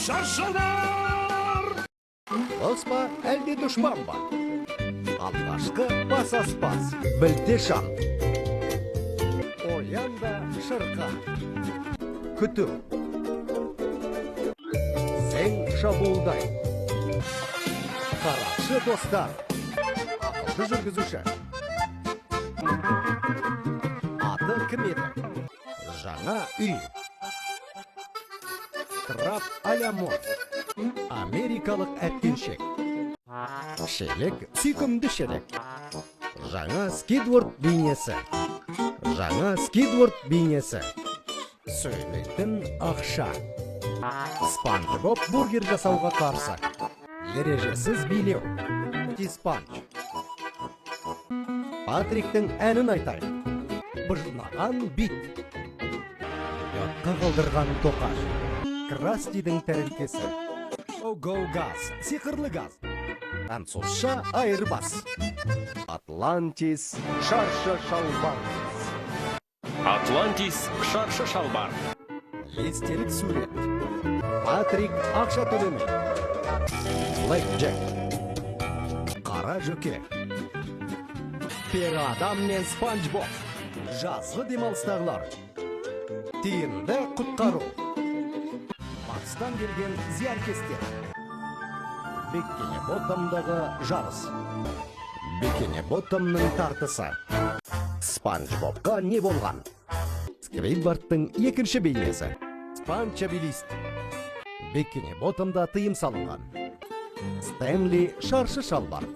Шаршылар! Дос па, әлде дұшман ба? Алғашқы бас-аспас, білте шам. Оян да шырқа. Күту. Сен шабуылдай. Қарақшы достар. Ақылды жүргізуші. Аты кім еді? Жаңа үй. Трап Алямон. Америкалық әткеншек. Шелек сүйкімді шелек. Жаңа Скидворд бейнесі. Жаңа Скидворд бейнесі. Сөйлейтін ақша. Спанч Боб бургер жасауға қарсы. Ережесіз билеу. Диспанч. Патриктің әнін айтайын. Быжынаған бит. Ятқа қалдырған тоқаш. Крастидің тәрелкесі. Ого газ, сиқырлы газ. Ансозша айырбас. Атлантис шаршы шалбар. Атлантис шаршы шалбар. Естелік сурет. Патрик ақша төлемей. Блэк Джек. Қара жүке. Пері адам мен Спанч Боб. Жазғы демалыстағылар. Тиімді құтқару. Батыстан келген зияркестер. Беккене Ботомдағы жарыс. Беккене Ботомның тартысы. Спанч Бобқа не болған? Сквидвардтың екінші бейнесі. Спанчабилист. Беккене Ботомда тыйым салынған. Стэнли шаршы шалбар.